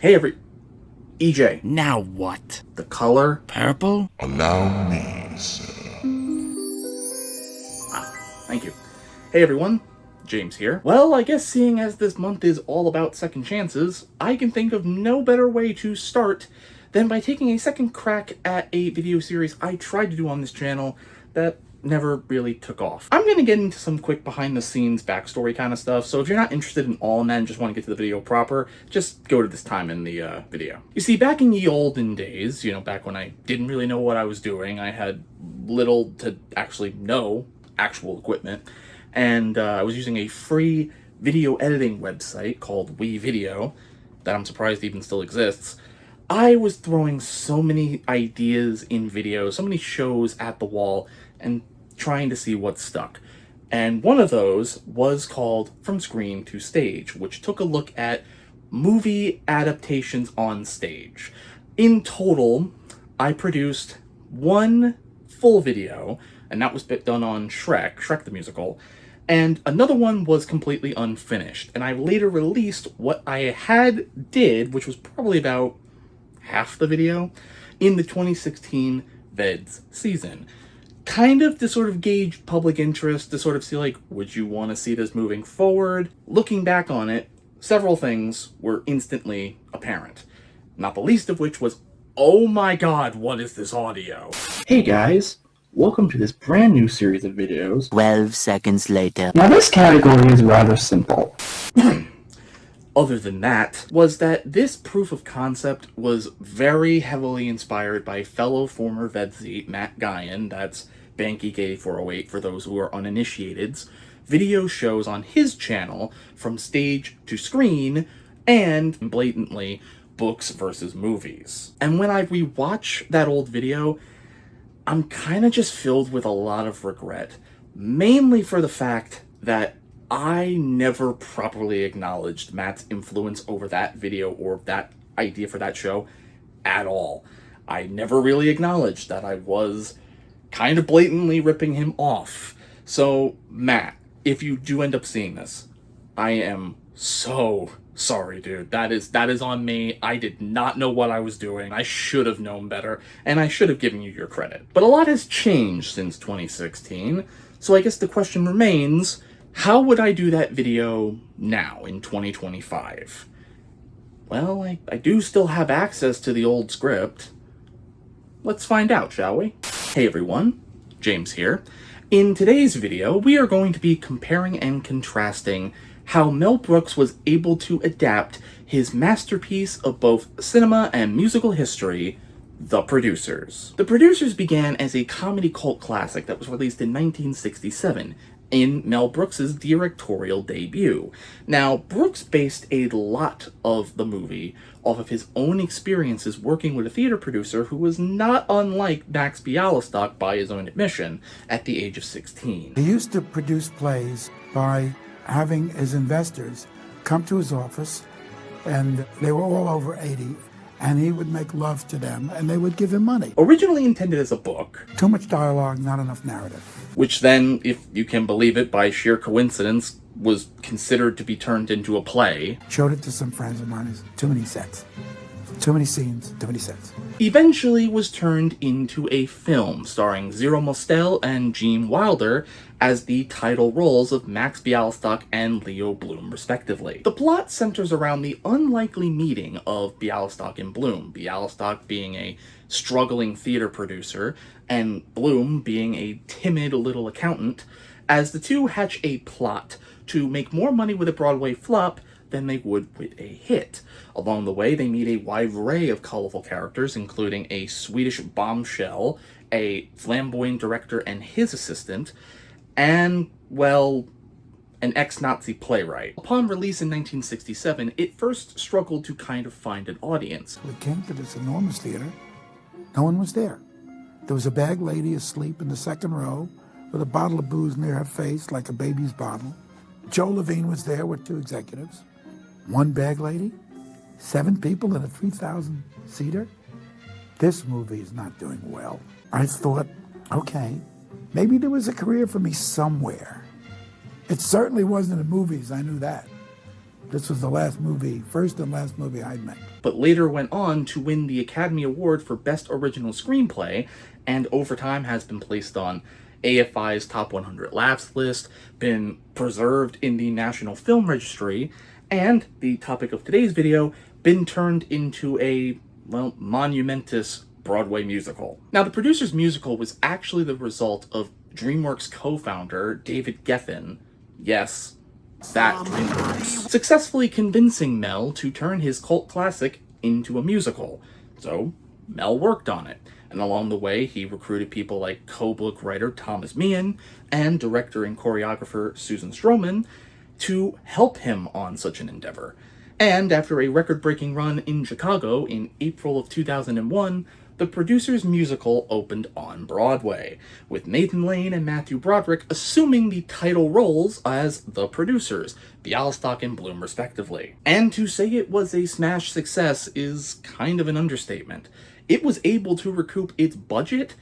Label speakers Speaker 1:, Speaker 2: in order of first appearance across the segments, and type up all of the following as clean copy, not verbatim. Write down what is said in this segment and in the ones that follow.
Speaker 1: Hey EJ.
Speaker 2: Now what?
Speaker 1: The color?
Speaker 2: Purple?
Speaker 3: Allow me, sir.
Speaker 1: Thank you. Hey everyone, James here. Well, I guess seeing as this month is all about second chances, I can think of no better way to start than by taking a second crack at a video series I tried to do on this channel that never really took off. I'm gonna get into some quick behind the scenes backstory kind of stuff, so if you're not interested in all and then just want to get to the video proper, just go to this time in the video. You see, back in ye olden days, back when I didn't really know what I was doing, I had little to actually no actual equipment, and I was using a free video editing website called WeVideo, that I'm surprised even still exists. I was throwing so many ideas in video, so many shows at the wall, and trying to see what stuck. And one of those was called From Screen to Stage, which took a look at movie adaptations on stage. In total, I produced one full video, and that was done on Shrek the musical, and another one was completely unfinished. And I later released what I did, which was probably about half the video, in the 2016 VEDS season. Kind of to sort of gauge public interest, to sort of see, like, would you want to see this moving forward? Looking back on it, several things were instantly apparent. Not the least of which was, oh my god, what is this audio? Hey guys, welcome to this brand new series of videos.
Speaker 2: 12 seconds later.
Speaker 1: Now this category is rather simple. Other than that, was that this proof of concept was very heavily inspired by fellow former VEDS-ie Matt Guyan, that's BankGeek8408 for those who are uninitiated, video shows on his channel From Stage to Screen, and blatantly books versus movies. And when I rewatch that old video, I'm kind of just filled with a lot of regret, mainly for the fact that I never properly acknowledged Matt's influence over that video or that idea for that show at all. I never really acknowledged that I was kind of blatantly ripping him off. So, Matt, if you do end up seeing this, I am so sorry, dude. That is on me. I did not know what I was doing. I should have known better, and I should have given you your credit. But a lot has changed since 2016, so I guess the question remains, how would I do that video now in 2025? Well, I do still have access to the old script. Let's find out, shall we? Hey everyone, James here. In today's video, we are going to be comparing and contrasting how Mel Brooks was able to adapt his masterpiece of both cinema and musical history, The Producers. The Producers began as a comedy cult classic that was released in 1967, in Mel Brooks's directorial debut. Now, Brooks based a lot of the movie off of his own experiences working with a theater producer who was not unlike Max Bialystock by his own admission at the age of 16.
Speaker 4: He used to produce plays by having his investors come to his office, and they were all over 80, and he would make love to them, and they would give him money.
Speaker 1: Originally intended as a book.
Speaker 4: Too much dialogue, not enough narrative.
Speaker 1: Which then, if you can believe it, by sheer coincidence, was considered to be turned into a play.
Speaker 4: Showed it to some friends of mine. It's too many sets. Too many scenes, too many sets.
Speaker 1: Eventually was turned into a film starring Zero Mostel and Gene Wilder as the title roles of Max Bialystock and Leo Bloom, respectively. The plot centers around the unlikely meeting of Bialystock and Bloom, Bialystock being a struggling theater producer, and Bloom being a timid little accountant, as the two hatch a plot to make more money with a Broadway flop than they would with a hit. Along the way, they meet a wide array of colorful characters, including a Swedish bombshell, a flamboyant director and his assistant, and, well, an ex-Nazi playwright. Upon release in 1967, it first struggled to kind of find an audience.
Speaker 4: We came to this enormous theater. No one was there. There was a bag lady asleep in the second row with a bottle of booze near her face like a baby's bottle. Joe Levine was there with two executives. One bag lady, 7 people in a 3,000-seater. This movie is not doing well. I thought, okay, maybe there was a career for me somewhere. It certainly wasn't in movies, I knew that. This was the first and last movie I'd made.
Speaker 1: But later went on to win the Academy Award for Best Original Screenplay, and over time has been placed on AFI's Top 100 Laughs list, been preserved in the National Film Registry, and, the topic of today's video, been turned into a, well, monumentous Broadway musical. Now, the producer's musical was actually the result of DreamWorks co-founder David Geffen, yes, that DreamWorks, successfully convincing Mel to turn his cult classic into a musical. So, Mel worked on it, and along the way he recruited people like co-book writer Thomas Meehan and director and choreographer Susan Stroman to help him on such an endeavor. And after a record-breaking run in Chicago in April of 2001, the producer's musical opened on Broadway, with Nathan Lane and Matthew Broderick assuming the title roles as the producers, Bialystok and Bloom respectively. And to say it was a smash success is kind of an understatement. It was able to recoup its budget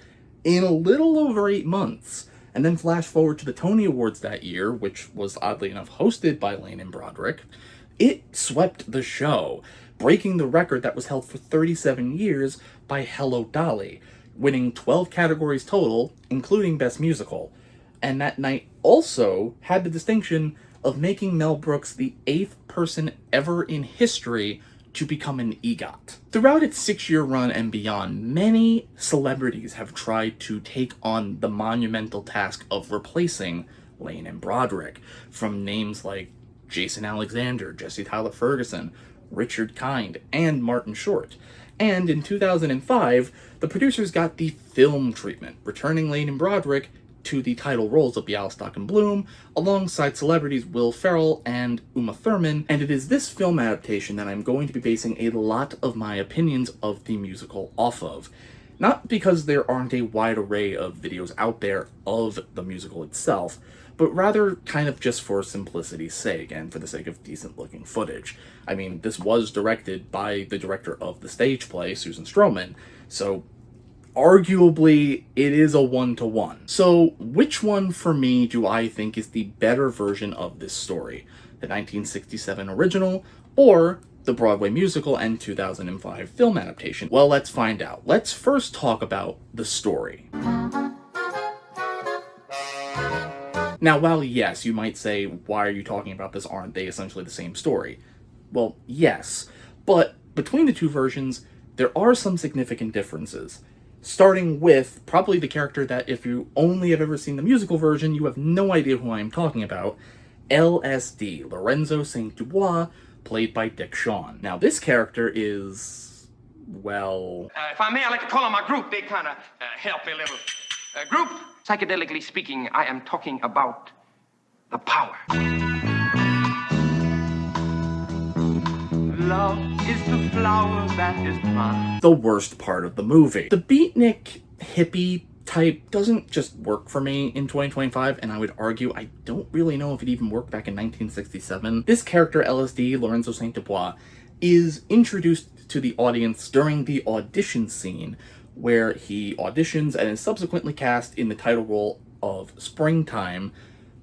Speaker 1: in a little over 8 months. And then flash forward to the Tony Awards that year, which was oddly enough hosted by Lane and Broderick. It swept the show, breaking the record that was held for 37 years by Hello Dolly, winning 12 categories total, including Best Musical. And that night also had the distinction of making Mel Brooks the 8th person ever in history to become an EGOT. Throughout its 6-year run and beyond, many celebrities have tried to take on the monumental task of replacing Lane and Broderick, from names like Jason Alexander, Jesse Tyler Ferguson, Richard Kind, and Martin Short. And in 2005, the producers got the film treatment, returning Lane and Broderick to the title roles of Bialystok and Bloom, alongside celebrities Will Ferrell and Uma Thurman, and it is this film adaptation that I'm going to be basing a lot of my opinions of the musical off of. Not because there aren't a wide array of videos out there of the musical itself, but rather kind of just for simplicity's sake, and for the sake of decent-looking footage. I mean, this was directed by the director of the stage play, Susan Stroman, so arguably it is a 1-to-1. So, which one for me do I think is the better version of this story? The 1967 original, or the Broadway musical and 2005 film adaptation? Well, let's find out. Let's first talk about the story. Now, while yes, you might say, why are you talking about this? Aren't they essentially the same story? Well, yes, but between the two versions, there are some significant differences. Starting with probably the character that if you only have ever seen the musical version, you have no idea who I am talking about, LSD, Lorenzo St. Dubois, played by Dick Shawn. Now, this character is, well...
Speaker 5: if I may, I like to call on my group. They kind of help me a little. Group, psychedelically speaking, I am talking about the power. Love is the flower that is mine.
Speaker 1: The worst part of the movie. The beatnik hippie type doesn't just work for me in 2025, and I would argue I don't really know if it even worked back in 1967. This character, LSD, Lorenzo St. Dubois, is introduced to the audience during the audition scene, where he auditions and is subsequently cast in the title role of Springtime,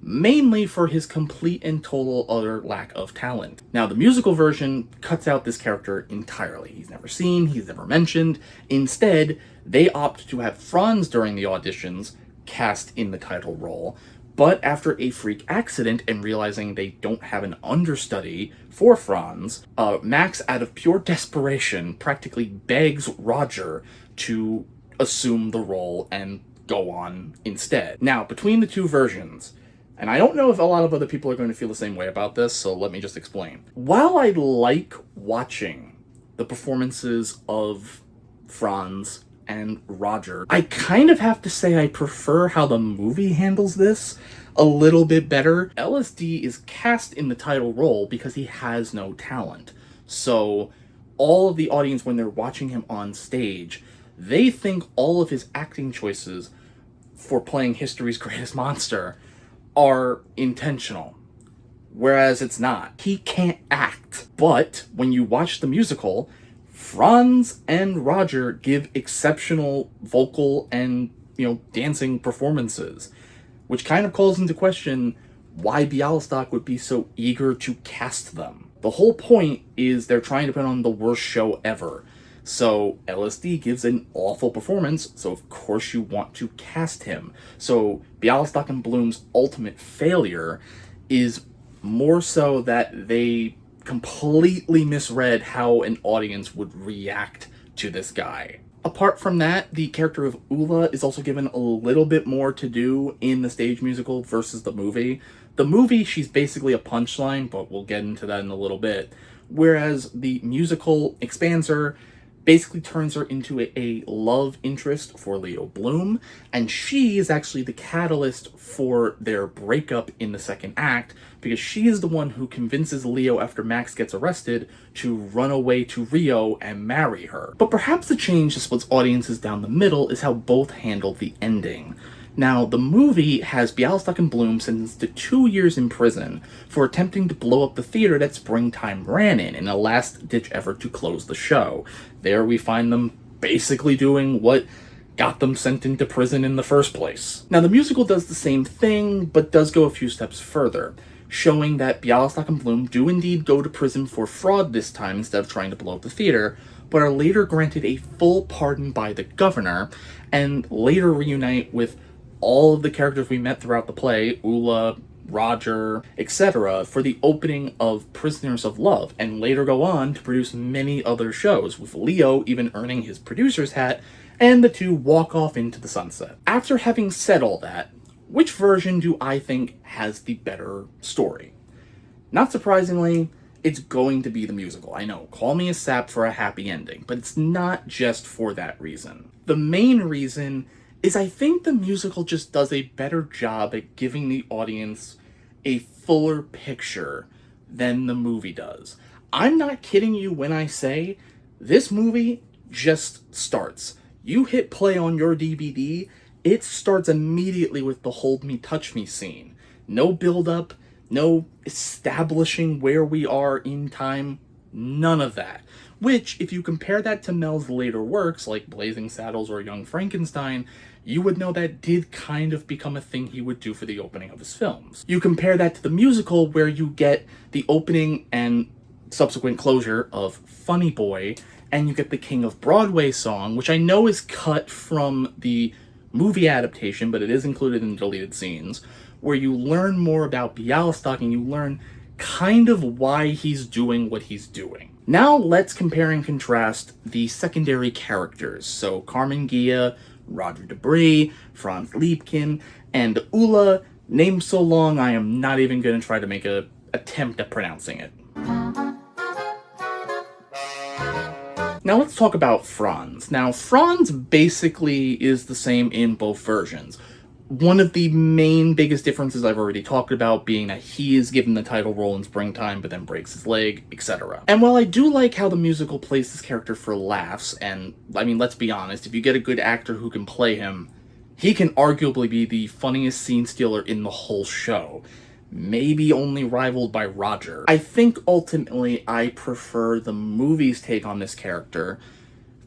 Speaker 1: mainly for his complete and total utter lack of talent. Now, the musical version cuts out this character entirely. He's never seen, he's never mentioned. Instead, they opt to have Franz during the auditions cast in the title role, but after a freak accident and realizing they don't have an understudy for Franz, Max, out of pure desperation, practically begs Roger to assume the role and go on instead. Now, between the two versions, and I don't know if a lot of other people are going to feel the same way about this, so let me just explain. While I like watching the performances of Franz and Roger, I kind of have to say I prefer how the movie handles this a little bit better. LSD is cast in the title role because he has no talent. So all of the audience, when they're watching him on stage, they think all of his acting choices for playing history's greatest monster are intentional, whereas it's not. He can't act. But when you watch the musical, Franz and Roger give exceptional vocal and, dancing performances, which kind of calls into question why Bialystok would be so eager to cast them. The whole point is they're trying to put on the worst show ever. So LSD gives an awful performance, so of course you want to cast him. So Bialystok and Bloom's ultimate failure is more so that they completely misread how an audience would react to this guy. Apart from that, the character of Ula is also given a little bit more to do in the stage musical versus the movie. The movie, she's basically a punchline, but we'll get into that in a little bit. Whereas the musical expands her, basically turns her into a love interest for Leo Bloom, and she is actually the catalyst for their breakup in the second act, because she is the one who convinces Leo after Max gets arrested to run away to Rio and marry her. But perhaps the change that splits audiences down the middle is how both handle the ending. Now, the movie has Bialystok and Bloom sentenced to 2 years in prison for attempting to blow up the theater that Springtime ran in a last-ditch effort to close the show. There we find them basically doing what got them sent into prison in the first place. Now, the musical does the same thing, but does go a few steps further, showing that Bialystok and Bloom do indeed go to prison for fraud this time instead of trying to blow up the theater, but are later granted a full pardon by the governor, and later reunite with all of the characters we met throughout the play, Ula, Roger, etc., for the opening of Prisoners of Love, and later go on to produce many other shows, with Leo even earning his producer's hat, and the two walk off into the sunset. After having said all that, which version do I think has the better story? Not surprisingly, it's going to be the musical. I know, call me a sap for a happy ending, but it's not just for that reason. The main reason is I think the musical just does a better job at giving the audience a fuller picture than the movie does. I'm not kidding you when I say this movie just starts. You hit play on your DVD, it starts immediately with the hold me, touch me scene. No build-up, no establishing where we are in time, none of that. Which, if you compare that to Mel's later works, like Blazing Saddles or Young Frankenstein, you would know that did kind of become a thing he would do for the opening of his films. You compare that to the musical, where you get the opening and subsequent closure of Funny Boy, and you get the King of Broadway song, which I know is cut from the movie adaptation, but it is included in the deleted scenes, where you learn more about Bialystok and you learn kind of why he's doing what he's doing. Now let's compare and contrast the secondary characters. So Carmen Gia, Roger Debris, Franz Liebkin, and Ula, named so long I am not even going to try to make an attempt at pronouncing it. Now let's talk about Franz. Now Franz basically is the same in both versions. One of the main biggest differences I've already talked about being that he is given the title role in Springtime but then breaks his leg, etc. And while I do like how the musical plays this character for laughs, and I mean, let's be honest, if you get a good actor who can play him, he can arguably be the funniest scene stealer in the whole show. Maybe only rivaled by Roger. I think ultimately I prefer the movie's take on this character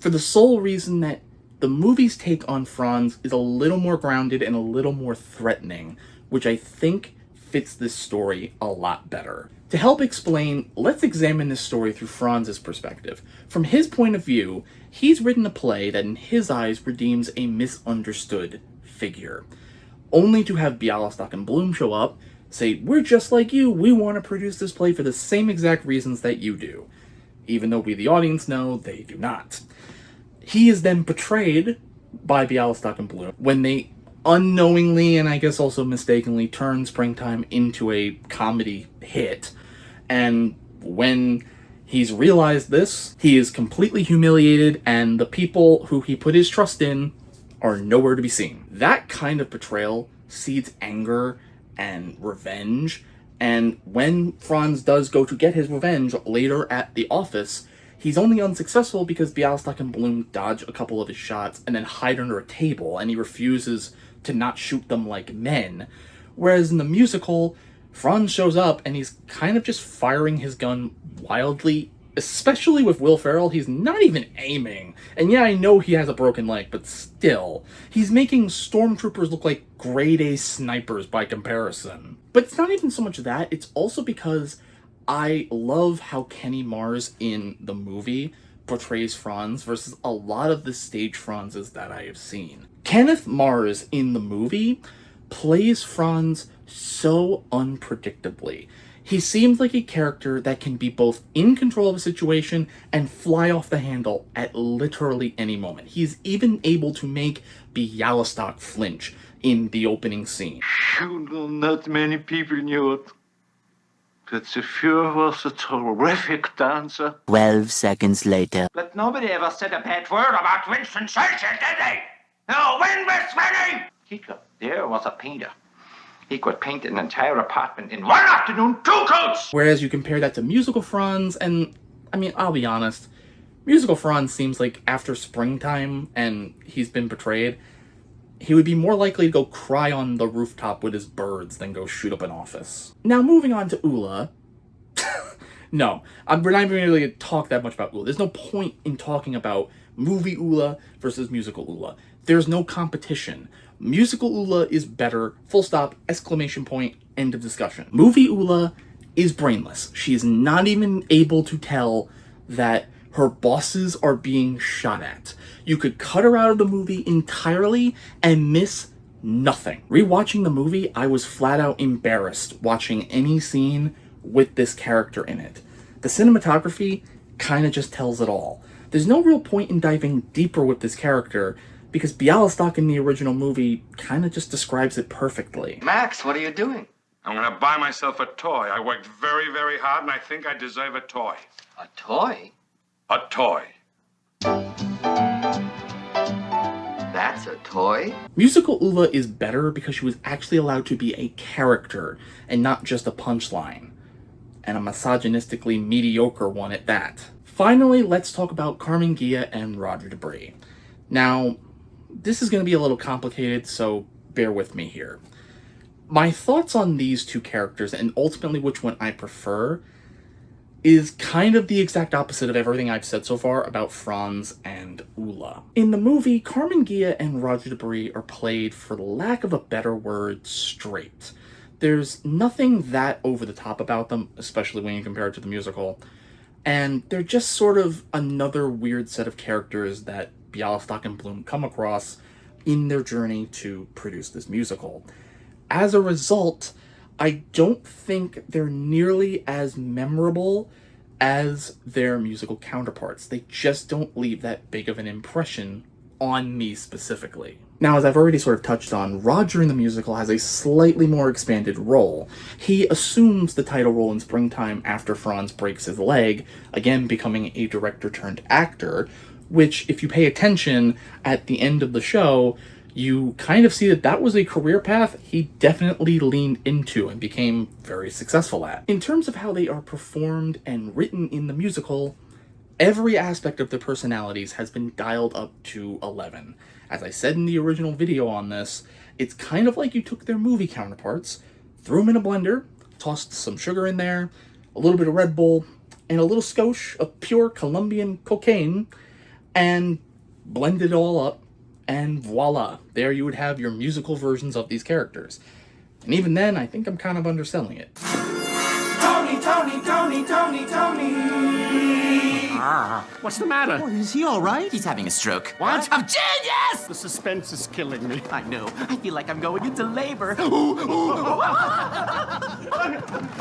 Speaker 1: for the sole reason that the movie's take on Franz is a little more grounded and a little more threatening, which I think fits this story a lot better. To help explain, let's examine this story through Franz's perspective. From his point of view, he's written a play that in his eyes redeems a misunderstood figure, only to have Bialystok and Bloom show up, say, "We're just like you, we want to produce this play for the same exact reasons that you do," even though we the audience know they do not. He is then betrayed by Bialystok and Bloom when they unknowingly, and I guess also mistakenly, turn Springtime into a comedy hit. And when he's realized this, he is completely humiliated, and the people who he put his trust in are nowhere to be seen. That kind of betrayal seeds anger and revenge, and when Franz does go to get his revenge later at the office, he's only unsuccessful because Bialystok and Bloom dodge a couple of his shots and then hide under a table, and he refuses to not shoot them like men. Whereas in the musical, Franz shows up and he's kind of just firing his gun wildly, especially with Will Ferrell. He's not even aiming. And yeah, I know he has a broken leg, but still. He's making stormtroopers look like grade A snipers by comparison. But it's not even so much that, it's also because I love how Kenny Mars in the movie portrays Franz versus a lot of the stage Franzes that I have seen. Kenneth Mars in the movie plays Franz so unpredictably. He seems like a character that can be both in control of a situation and fly off the handle at literally any moment. He's even able to make Bialystok flinch in the opening scene.
Speaker 6: You know, not many people knew it. But the Fuhrer was a terrific dancer.
Speaker 2: 12 seconds later.
Speaker 5: But nobody ever said a bad word about Winston Churchill, did they? No, when was winning? There was a painter. He could paint an entire apartment in one afternoon, 2 coats!
Speaker 1: Whereas you compare that to musical Franz, and, I mean, I'll be honest, musical Franz seems like after springtime and he's been betrayed, he would be more likely to go cry on the rooftop with his birds than go shoot up an office. Now, moving on to Ula. No, we're not even really going to talk that much about Ula. There's no point in talking about movie Ula versus musical Ula. There's no competition. Musical Ula is better, full stop, exclamation point, end of discussion. Movie Ula is brainless. She is not even able to tell that her bosses are being shot at. You could cut her out of the movie entirely and miss nothing. Rewatching the movie, I was flat out embarrassed watching any scene with this character in it. The cinematography kind of just tells it all. There's no real point in diving deeper with this character because Bialystok in the original movie kind of just describes it perfectly.
Speaker 5: Max, what are you doing?
Speaker 7: I'm gonna buy myself a toy. I worked very, very hard, and I think I deserve a toy.
Speaker 5: A toy?
Speaker 7: A toy.
Speaker 5: That's a toy?
Speaker 1: Musical Ula is better because she was actually allowed to be a character and not just a punchline. And a misogynistically mediocre one at that. Finally, let's talk about Carmen Gia and Roger Debris. Now, this is going to be a little complicated, so bear with me here. My thoughts on these two characters, and ultimately which one I prefer, is kind of the exact opposite of everything I've said so far about Franz and Ula. In the movie, Carmen Gia and Roger Debris are played, for lack of a better word, straight. There's nothing that over the top about them, especially when you compare it to the musical, and they're just sort of another weird set of characters that Bialystok and Bloom come across in their journey to produce this musical. As a result, I don't think they're nearly as memorable as their musical counterparts. They just don't leave that big of an impression on me specifically. Now, as I've already sort of touched on, Roger in the musical has a slightly more expanded role. He assumes the title role in Springtime after Franz breaks his leg, again becoming a director turned actor, which, if you pay attention at the end of the show, you kind of see that that was a career path he definitely leaned into and became very successful at. In terms of how they are performed and written in the musical, every aspect of their personalities has been dialed up to 11. As I said in the original video on this, it's kind of like you took their movie counterparts, threw them in a blender, tossed some sugar in there, a little bit of Red Bull, and a little skosh of pure Colombian cocaine, and blended it all up, and voila, there you would have your musical versions of these characters. And even then, I think I'm kind of underselling it.
Speaker 8: Tony, Tony, Tony, Tony, Tony!
Speaker 9: What's the matter?
Speaker 10: Oh, is he all right?
Speaker 11: He's having a stroke.
Speaker 9: What?
Speaker 11: I'm genius!
Speaker 9: The suspense is killing me.
Speaker 11: I know. I feel like I'm going into labor.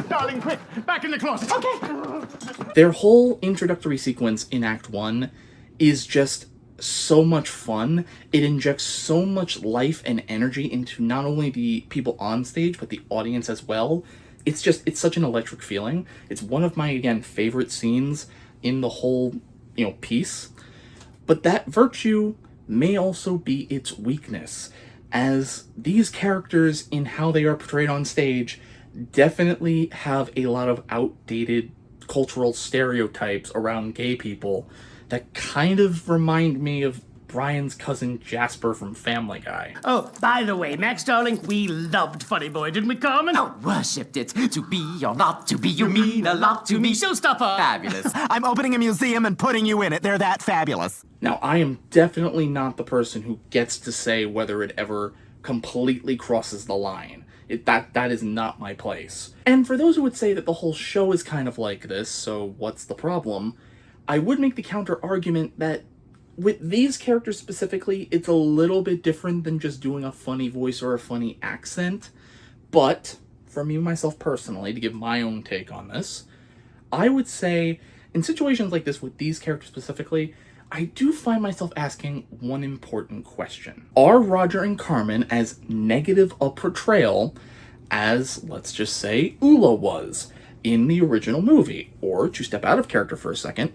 Speaker 9: Darling, quick! Back in the closet. Okay.
Speaker 1: Their whole introductory sequence in Act 1 is just so much fun. It injects so much life and energy into not only the people on stage, but the audience as well. It's such an electric feeling. It's one of my, again, favorite scenes in the whole, piece. But that virtue may also be its weakness, as these characters in how they are portrayed on stage definitely have a lot of outdated cultural stereotypes around gay people that kind of remind me of Brian's cousin Jasper from Family Guy.
Speaker 8: Oh, by the way, Max, darling, we loved Funny Boy, didn't we, Carmen?
Speaker 11: Oh, worshipped it. To be or not to be, you mean a lot to me.
Speaker 8: Showstopper!
Speaker 11: Fabulous.
Speaker 10: I'm opening a museum and putting you in it. They're that fabulous.
Speaker 1: Now, I am definitely not the person who gets to say whether it ever completely crosses the line. That is not my place. And for those who would say that the whole show is kind of like this, so what's the problem? I would make the counter argument that with these characters specifically, it's a little bit different than just doing a funny voice or a funny accent. But for me, myself personally, to give my own take on this, I would say in situations like this with these characters specifically, I do find myself asking one important question. Are Roger and Carmen as negative a portrayal as, let's just say, Ula was in the original movie? Or, to step out of character for a second,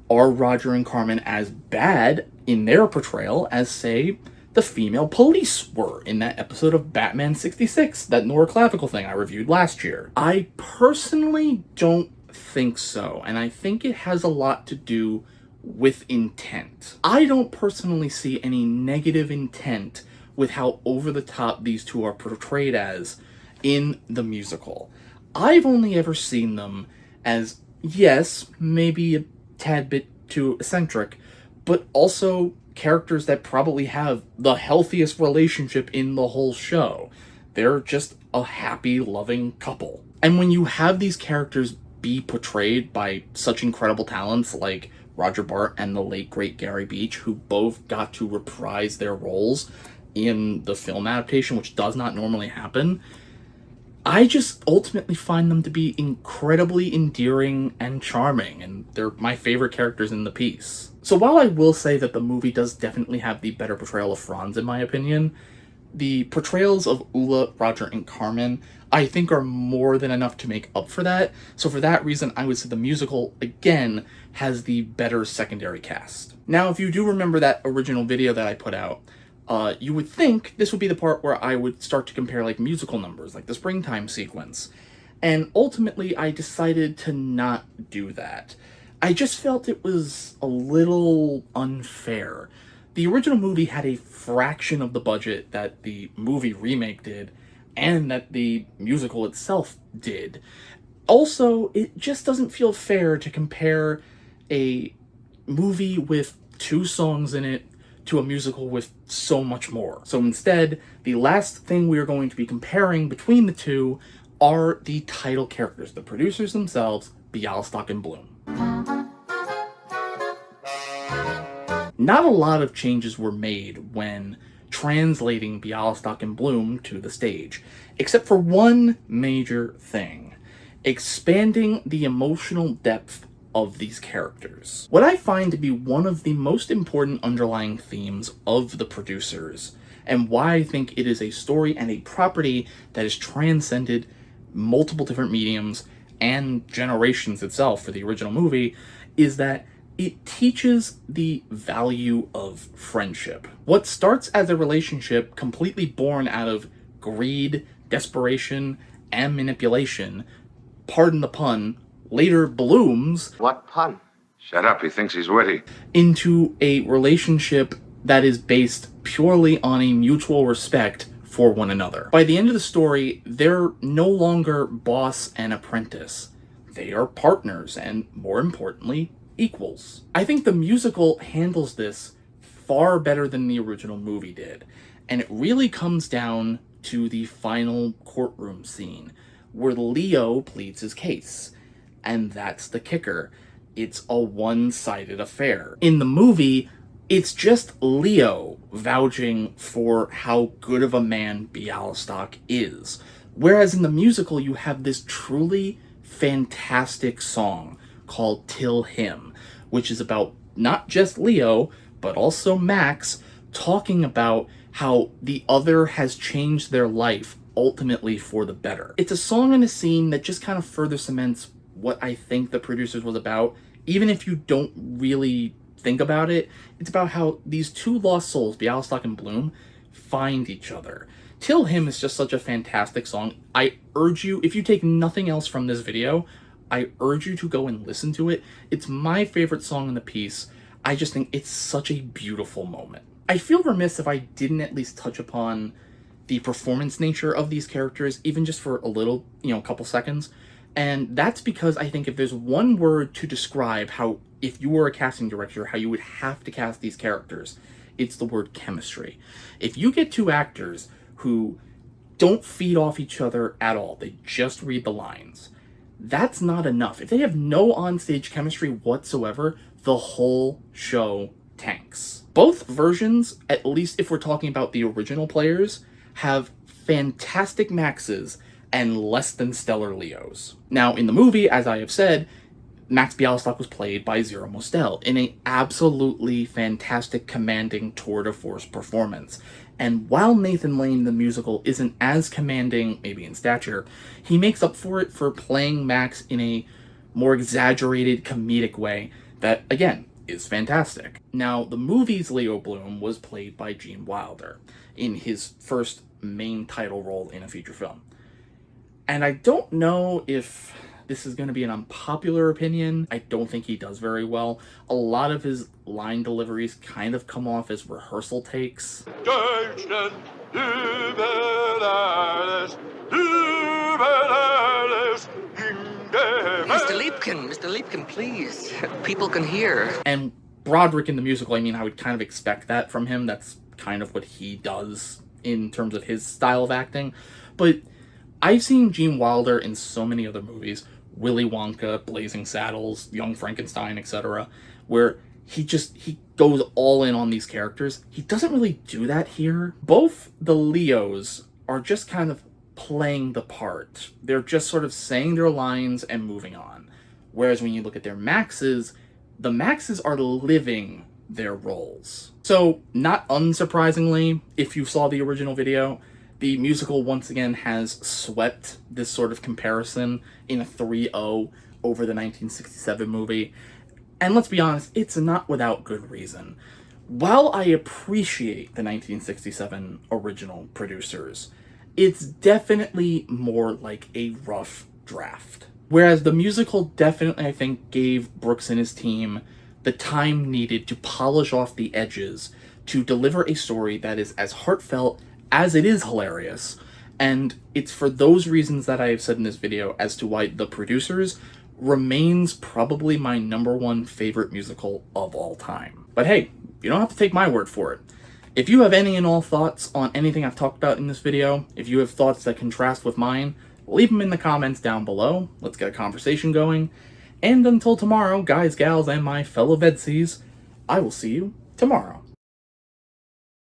Speaker 1: are Roger and Carmen as bad in their portrayal as, say, the female police were in that episode of Batman 66, that Nora Clavicle thing I reviewed last year? I personally don't think so, and I think it has a lot to do with intent. I don't personally see any negative intent with how over-the-top these two are portrayed as in the musical. I've only ever seen them as, yes, maybe a tad bit too eccentric, but also characters that probably have the healthiest relationship in the whole show. They're just a happy, loving couple. And when you have these characters be portrayed by such incredible talents like Roger Bart and the late great Gary Beach, who both got to reprise their roles in the film adaptation, which does not normally happen, I just ultimately find them to be incredibly endearing and charming, and they're my favorite characters in the piece. So while I will say that the movie does definitely have the better portrayal of Franz, in my opinion, the portrayals of Ula, Roger, and Carmen, I think, are more than enough to make up for that. So for that reason, I would say the musical, again, has the better secondary cast. Now, if you do remember that original video that I put out, you would think this would be the part where I would start to compare like musical numbers, like the springtime sequence. And ultimately, I decided to not do that. I just felt it was a little unfair. The original movie had a fraction of the budget that the movie remake did, and that the musical itself did. Also, it just doesn't feel fair to compare a movie with 2 songs in it to a musical with so much more. So instead, the last thing we are going to be comparing between the two are the title characters, the producers themselves, Bialystok and Bloom. Not a lot of changes were made when translating Bialystok and Bloom to the stage, except for one major thing: expanding the emotional depth of these characters. What I find to be one of the most important underlying themes of the producers, and why I think it is a story and a property that has transcended multiple different mediums and generations itself for the original movie, is that it teaches the value of friendship. What starts as a relationship completely born out of greed, desperation, and manipulation, pardon the pun, later blooms...
Speaker 12: What pun?
Speaker 7: Shut up, he thinks he's witty.
Speaker 1: ...into a relationship that is based purely on a mutual respect for one another. By the end of the story, they're no longer boss and apprentice. They are partners and, more importantly, equals. I think the musical handles this far better than the original movie did, and it really comes down to the final courtroom scene, where Leo pleads his case. And that's the kicker. It's a one-sided affair. In the movie, it's just Leo vouching for how good of a man Bialystok is. Whereas in the musical, you have this truly fantastic song called Till Him, which is about not just Leo, but also Max, talking about how the other has changed their life, ultimately for the better. It's a song and a scene that just kind of further cements what I think the producers was about. Even if you don't really think about it, it's about how these two lost souls, Bialystok and Bloom, find each other. Till Him is just such a fantastic song. I urge you, if you take nothing else from this video, I urge you to go and listen to it. It's my favorite song in the piece. I just think it's such a beautiful moment. I feel remiss if I didn't at least touch upon the performance nature of these characters, even just for a little, couple seconds. And that's because I think if there's one word to describe how, if you were a casting director, how you would have to cast these characters, it's the word chemistry. If you get 2 actors who don't feed off each other at all. They just read the lines. That's not enough. If they have no onstage chemistry whatsoever, the whole show tanks. Both versions, at least if we're talking about the original players, have fantastic Maxes and less than stellar Leos. Now, in the movie, as I have said, Max Bialystock was played by Zero Mostel in an absolutely fantastic, commanding tour de force performance. And while Nathan Lane, the musical, isn't as commanding, maybe in stature, he makes up for it for playing Max in a more exaggerated, comedic way that, again, is fantastic. Now, the movie's Leo Bloom was played by Gene Wilder in his first main title role in a feature film. And I don't know if this is going to be an unpopular opinion. I don't think he does very well. A lot of his line deliveries kind of come off as rehearsal takes.
Speaker 12: Mr. Liebken, please. People can hear.
Speaker 1: And Broderick in the musical, I mean, I would kind of expect that from him. That's kind of what he does in terms of his style of acting. But I've seen Gene Wilder in so many other movies, Willy Wonka, Blazing Saddles, Young Frankenstein, etc., where he goes all in on these characters. He doesn't really do that here. Both the Leos are just kind of playing the part. They're just sort of saying their lines and moving on. Whereas when you look at their Maxes, the Maxes are living their roles. So, not unsurprisingly, if you saw the original video, the musical once again has swept this sort of comparison in a 3-0 over the 1967 movie. And let's be honest, it's not without good reason. While I appreciate the 1967 original producers, it's definitely more like a rough draft. Whereas the musical definitely, I think, gave Brooks and his team the time needed to polish off the edges to deliver a story that is as heartfelt as it is hilarious. And it's for those reasons that I have said in this video as to why The Producers remains probably my #1 favorite musical of all time. But hey, you don't have to take my word for it. If you have any and all thoughts on anything I've talked about in this video, if you have thoughts that contrast with mine, leave them in the comments down below. Let's get a conversation going. And until tomorrow, guys, gals, and my fellow VEDS-ies, I will see you tomorrow.